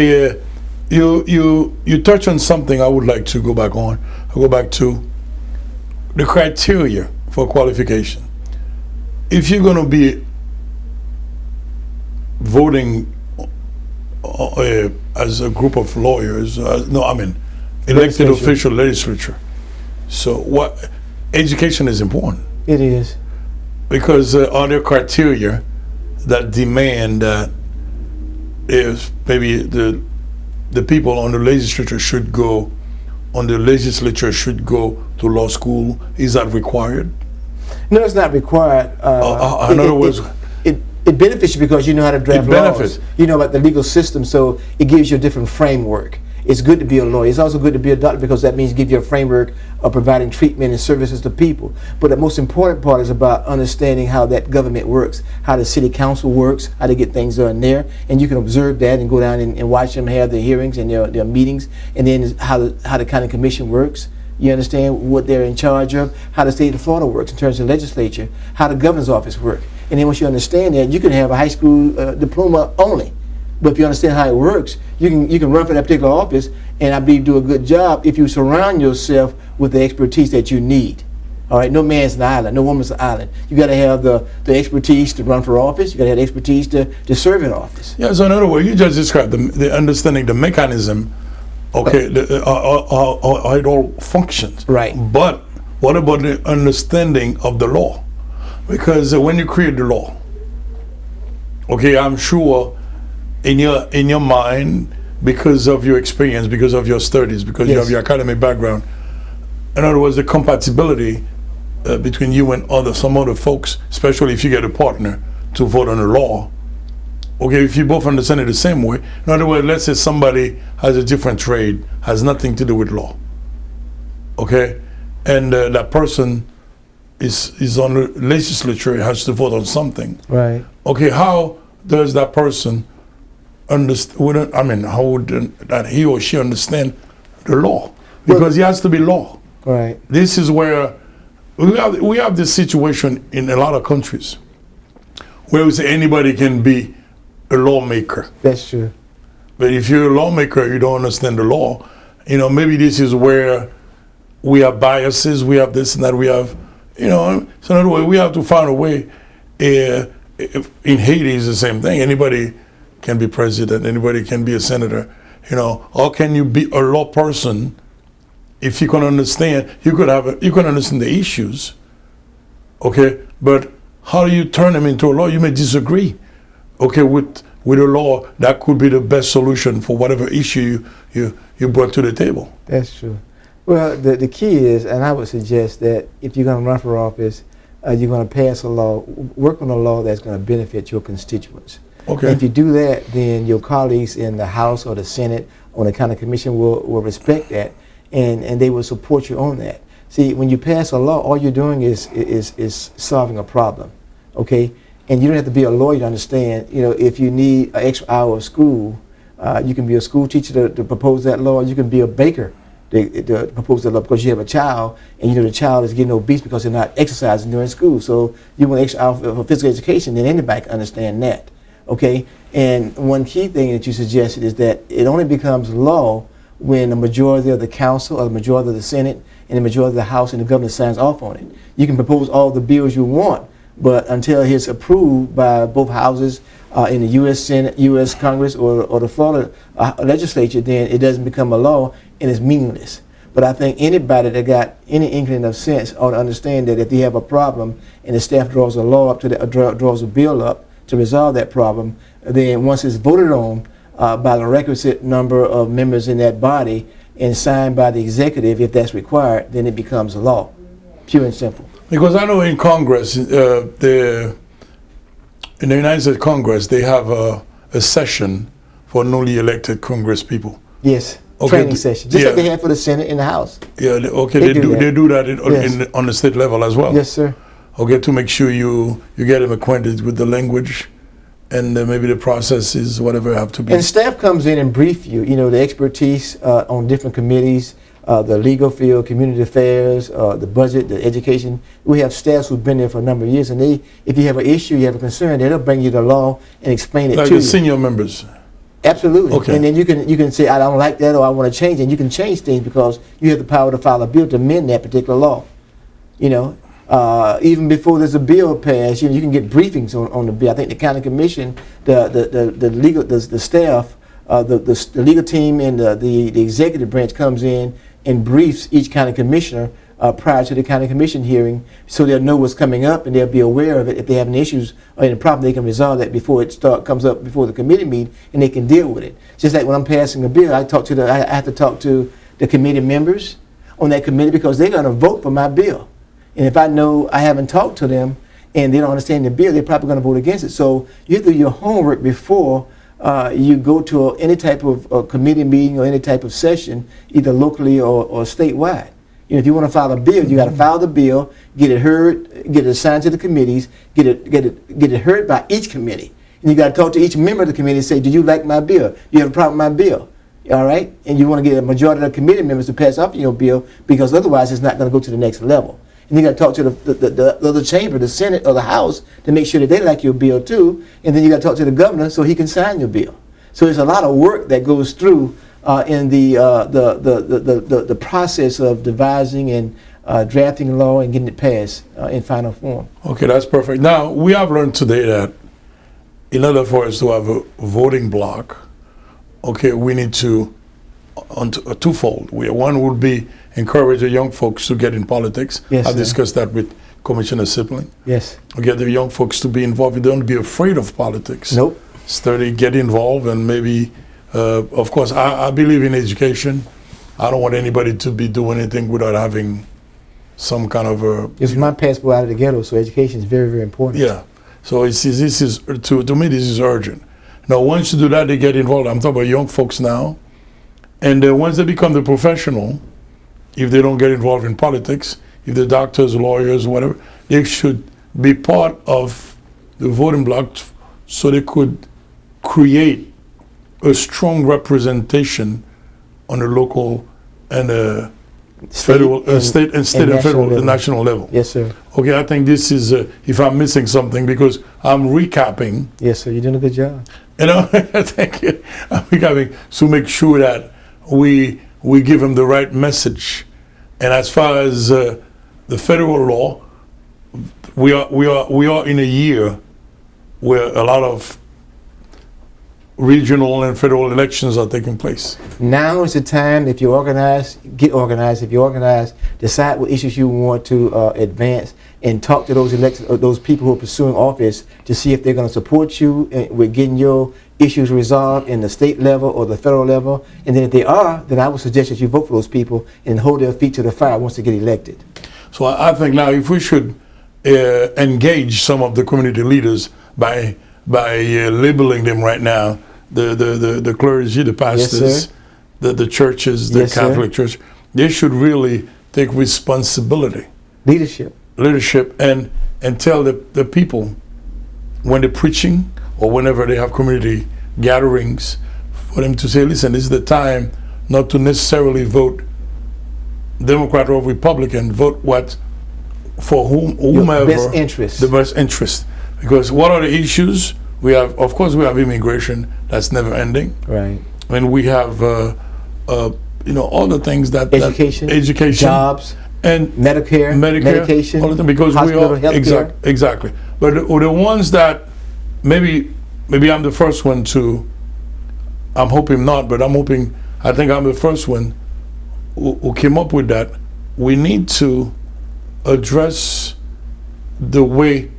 Speaker 1: you touch on something I would like to go back on. I'll go back to the criteria for qualification. If you're going to be voting as a group of lawyers, elected
Speaker 2: Legislature.
Speaker 1: official legislature. So what education is important
Speaker 2: It is.
Speaker 1: because are there criteria that demand that if maybe the people on the legislature should go to law school? Is that required?
Speaker 2: No, it's not required.
Speaker 1: In other words,
Speaker 2: it benefits you because you know how to draft
Speaker 1: It benefits.
Speaker 2: laws. You know about the legal system, so it gives you a different framework. It's good to be a lawyer. It's also good to be a doctor because that means give you a framework of providing treatment and services to people. But the most important part is about understanding how that government works, how the city council works, how to get things done there. And you can observe that and go down and watch them have their hearings and their meetings, and then how the county commission works. You understand what they're in charge of, how the state of Florida works in terms of legislature, how the governor's office works. And then once you understand that, you can have a high school diploma only. But if you understand how it works, you can run for that particular office and I believe do a good job if you surround yourself with the expertise that you need. All right, no man's an island, no woman's an island. You got to have the expertise to run for office. You got to have the expertise to serve in office.
Speaker 1: yeah. So in other words, you just described the understanding the mechanism. Okay, how it all functions.
Speaker 2: Right.
Speaker 1: But what about the understanding of the law? Because when you create the law, okay, I'm sure in your mind, because of your experience, because of your studies, because you
Speaker 2: Yes.
Speaker 1: have your academic background, in other words, the compatibility between you and some other folks, especially if you get a partner to vote on the law. Okay, if you both understand it the same way. In other words, let's say somebody has a different trade, has nothing to do with law. Okay, and that person is on the legislature, has to vote on something.
Speaker 2: Right.
Speaker 1: Okay, how does that person understand? I mean, how would that he or she understand the law? Because he has to be law.
Speaker 2: Right.
Speaker 1: This is where we have this situation in a lot of countries where we say anybody can be a lawmaker.
Speaker 2: That's true.
Speaker 1: But if you're a lawmaker, you don't understand the law. Maybe this is where we have biases, we have this and that, we have, so in other words, we have to find a way. In Haiti, it's the same thing. Anybody can be president, anybody can be a senator. How can you be a law person if you can understand? You can understand the issues, okay. But how do you turn them into a law? You may disagree, okay, with a law that could be the best solution for whatever issue you brought to the table.
Speaker 2: That's true. Well, the key is, and I would suggest that if you're going to run for office, you're going to pass a law, work on a law that's going to benefit your constituents.
Speaker 1: Okay.
Speaker 2: And if you do that, then your colleagues in the House or the Senate or the county commission will respect that, and they will support you on that. See, when you pass a law, all you're doing is solving a problem, okay? And you don't have to be a lawyer to understand, if you need an extra hour of school, you can be a school teacher to propose that law. You can be a baker to propose that law because you have a child, and the child is getting obese because they're not exercising during school. So you want extra hour for physical education, then anybody can understand that, okay? And one key thing that you suggested is that it only becomes law when the majority of the council or the majority of the Senate and the majority of the House and the governor signs off on it. You can propose all the bills you want, but until it's approved by both houses in the U.S. Senate, U.S. Congress, or the Florida legislature, then it doesn't become a law and it's meaningless. But I think anybody that got any inkling of sense ought to understand that if they have a problem and the staff draws a law up draws a bill up to resolve that problem, then once it's voted on by the requisite number of members in that body and signed by the executive, if that's required, then it becomes a law, pure and simple.
Speaker 1: Because I know in Congress, in the United States Congress, they have a session for newly elected Congress people.
Speaker 2: Yes,
Speaker 1: Okay,
Speaker 2: training session, just like they have for the Senate and the House.
Speaker 1: Yeah, okay, they do that on the state level as well.
Speaker 2: Yes, sir.
Speaker 1: Okay, to make sure you get them acquainted with the language and maybe the processes, whatever have to be.
Speaker 2: And staff comes in and brief you, the expertise on different committees, the legal field, community affairs, the budget, the education. We have staffs who've been there for a number of years, and if you have an issue, you have a concern, they'll bring you the law and explain it
Speaker 1: like
Speaker 2: to you.
Speaker 1: the senior members.
Speaker 2: Absolutely.
Speaker 1: Okay.
Speaker 2: And then you can say, I don't like that, or I want to change it. And you can change things because you have the power to file a bill to amend that particular law. You know, even before there's a bill passed, you can get briefings on the bill. I think the county commission, the legal, the staff, the legal team and the executive branch comes in and briefs each county commissioner prior to the county commission hearing, so they'll know what's coming up and they'll be aware of it. If they have any issues or any problem, they can resolve that before it comes up before the committee meeting, and they can deal with it. Just like when I'm passing a bill, I have to talk to the committee members on that committee because they're going to vote for my bill. And if I know I haven't talked to them and they don't understand the bill, they're probably going to vote against it. So you have to do your homework before you go to any type of committee meeting or any type of session, either locally or statewide. You know, if you want to file a bill, you got to file the bill, get it heard, get it assigned to the committees, get it heard by each committee, and you got to talk to each member of the committee and say, "Do you like my bill? Do you have a problem with my bill?" All right, and you want to get a majority of the committee members to pass up your bill because otherwise it's not going to go to the next level. And you got to talk to the other chamber, the Senate or the House, to make sure that they like your bill too. And then you got to talk to the governor so he can sign your bill. So there's a lot of work that goes through in the process of devising and drafting law and getting it passed in final form.
Speaker 1: Okay, that's perfect. Now, we have learned today that in order for us to have a voting block, okay, we need to, twofold. One would be encourage the young folks to get in politics.
Speaker 2: Yes,
Speaker 1: I've
Speaker 2: sir.
Speaker 1: discussed that with Commissioner Sipling.
Speaker 2: Yes.
Speaker 1: Get the young folks to be involved. They don't be afraid of politics.
Speaker 2: Nope.
Speaker 1: Study, get involved, and maybe, of course, I believe in education. I don't want anybody to be doing anything without having some kind of a...
Speaker 2: It's my passport out of the ghetto, so education is very, very important.
Speaker 1: Yeah. So this is to me, this is urgent. Now, once you do that, they get involved. I'm talking about young folks now. And once they become the professional, if they don't get involved in politics, if they're doctors, lawyers, whatever, they should be part of the voting bloc so they could create a strong representation on the local and federal, state and federal
Speaker 2: level.
Speaker 1: and national level.
Speaker 2: Yes, sir.
Speaker 1: Okay, I think this is, if I'm missing something, because I'm recapping.
Speaker 2: Yes, sir. You're doing a good job.
Speaker 1: You know, thank you. I'm recapping to make sure that we give them the right message. And as far as the federal law, we are in a year where a lot of regional and federal elections are taking place.
Speaker 2: Now is the time, if you're organized, get organized. If you're organized, decide what issues you want to advance and talk to those those people who are pursuing office to see if they're going to support you with getting your issues resolved in the state level or the federal level. And then if they are, then I would suggest that you vote for those people and hold their feet to the fire once they get elected.
Speaker 1: So I think now if we should engage some of the community leaders by labeling them right now, the clergy, the pastors,
Speaker 2: Yes,
Speaker 1: the churches, the
Speaker 2: Yes, sir.
Speaker 1: Catholic Church, they should really take responsibility,
Speaker 2: Leadership.
Speaker 1: and tell the people when they're preaching or whenever they have community gatherings, for them to say, listen, this is the time not to necessarily vote Democrat or Republican, vote for whomever
Speaker 2: best interest.
Speaker 1: the best interest. Because what are the issues? We have, of course, we have immigration that's never ending,
Speaker 2: Right.
Speaker 1: and we have all the things that
Speaker 2: Education. Jobs.
Speaker 1: and
Speaker 2: Medicare. Medication.
Speaker 1: all of them, because
Speaker 2: hospital,
Speaker 1: we are
Speaker 2: healthcare.
Speaker 1: exactly. But the ones that maybe I'm the first one to. I'm hoping not, but I think I'm the first one who came up with that. We need to address the way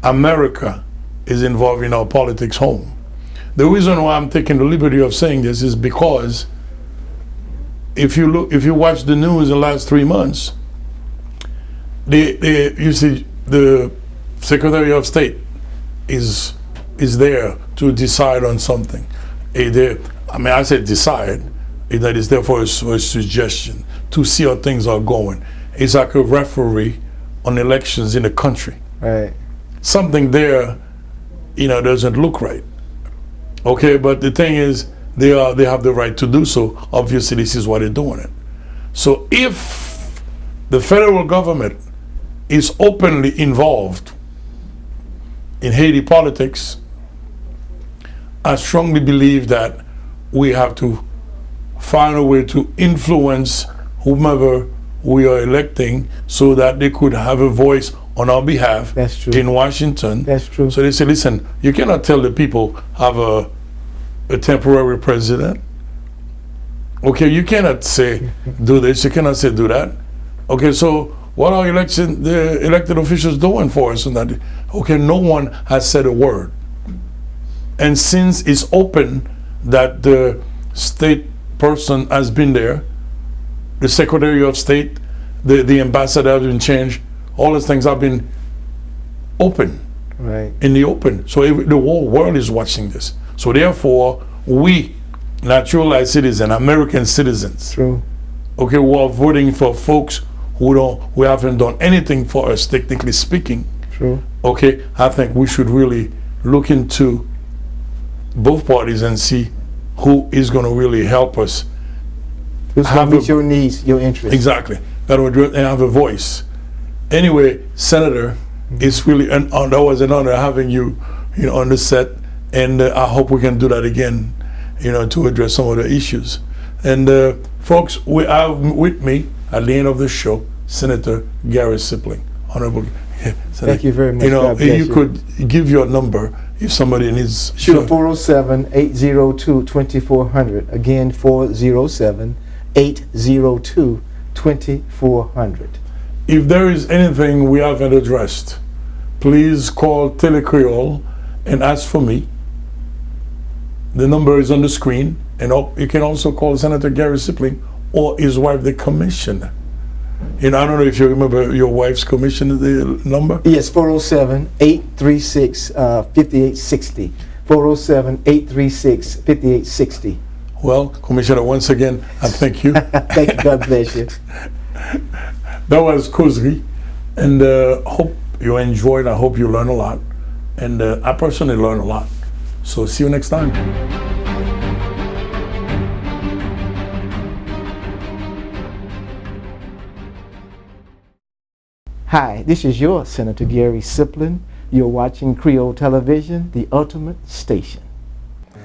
Speaker 1: America is involved in our politics home. The reason why I'm taking the liberty of saying this is because if you watch the news in the last 3 months, you see the Secretary of State is there to decide on something. I said decide, that is there for a suggestion to see how things are going. It's like a referee on elections in the country.
Speaker 2: Right.
Speaker 1: Something there, doesn't look right. Okay, but the thing is, they have the right to do so. Obviously, this is why they're doing it. So if the federal government is openly involved in Haiti politics, I strongly believe that we have to find a way to influence whomever we are electing so that they could have a voice on our behalf.
Speaker 2: That's true.
Speaker 1: In Washington.
Speaker 2: That's true.
Speaker 1: So they say, listen, you cannot tell the people have a temporary president. Okay, you cannot say do this, you cannot say do that. Okay, so what are the elected officials doing for us? And that, okay, no one has said a word. And since it's open that the state person has been there, the Secretary of State, the ambassador has been changed, all these things have been open,
Speaker 2: Right.
Speaker 1: in the open. So the whole world is watching this. So therefore, we, naturalized citizens, American citizens,
Speaker 2: True.
Speaker 1: okay, who are voting for folks who haven't done anything for us, technically speaking,
Speaker 2: True.
Speaker 1: okay, I think we should really look into both parties and see who is going to really help us.
Speaker 2: Who's going to meet your needs, your interests.
Speaker 1: Exactly. That would and have a voice. Anyway, Senator, it's really that was an honor having you, on the set, and I hope we can do that again, to address some of the issues. And folks, we have with me at the end of the show, Senator Gary Sipling, Honorable.
Speaker 2: Thank you very much. God bless
Speaker 1: If you
Speaker 2: you.
Speaker 1: could give your number if somebody needs.
Speaker 2: Sure, 407-802-2400. Again, 407-802-2400.
Speaker 1: If there is anything we haven't addressed, please call Telecreole and ask for me. The number is on the screen, and you can also call Senator Gary Sipling or his wife, the commissioner. I don't know if you remember your wife's commissioner, the number?
Speaker 2: Yes, 407-836-5860. 407-836-5860.
Speaker 1: Well, Commissioner, once again, I thank you.
Speaker 2: Thank you. God bless you.
Speaker 1: That was Causerie, and hope you enjoyed. I hope you learned a lot, and I personally learned a lot. So see you next time.
Speaker 2: Hi, this is your Senator Gary Sipling. You're watching Creole Television, the ultimate station.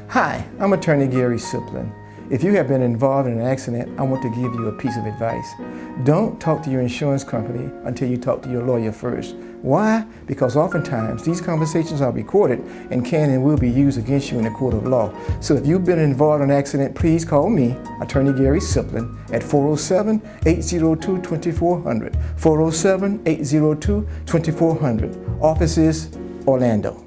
Speaker 2: Hi, I'm Attorney Gary Sipling. If you have been involved in an accident, I want to give you a piece of advice. Don't talk to your insurance company until you talk to your lawyer first. Why? Because oftentimes these conversations are recorded and can and will be used against you in a court of law. So if you've been involved in an accident, please call me, Attorney Gary Sipling, at 407-802-2400. 407-802-2400. Office is Orlando.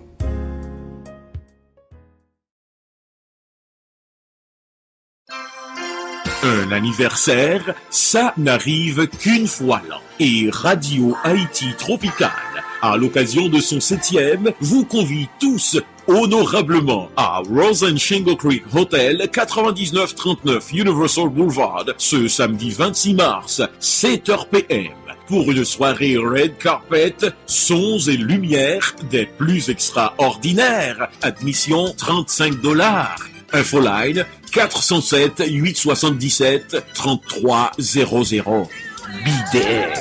Speaker 6: Un anniversaire, ça n'arrive qu'une fois l'an. Et Radio Haïti Tropicale, à l'occasion de son 7e, vous convie tous honorablement à Rose and Shingle Creek Hotel, 9939 Universal Boulevard, ce samedi 26 mars, 7h PM, pour une soirée red carpet, sons et lumières des plus extraordinaires. Admission $35. Infoline 407-877-3300. Be there.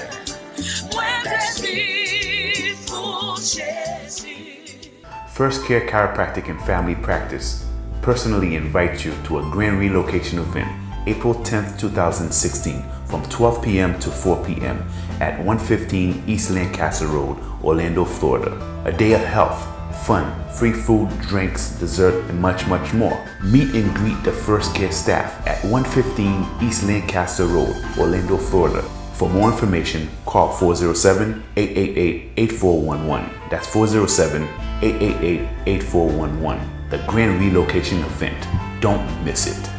Speaker 3: First Care Chiropractic and Family Practice personally invite you to a grand relocation event April 10th, 2016 from 12 p.m. to 4 p.m. at 115 East Lancaster Road, Orlando, Florida. A day of health, fun, free food, drinks, dessert, and much, much more. Meet and greet the First Care staff at 115 East Lancaster Road, Orlando, Florida. For more information, call 407-888-8411. That's 407-888-8411. The Grand Relocation Event. Don't miss it.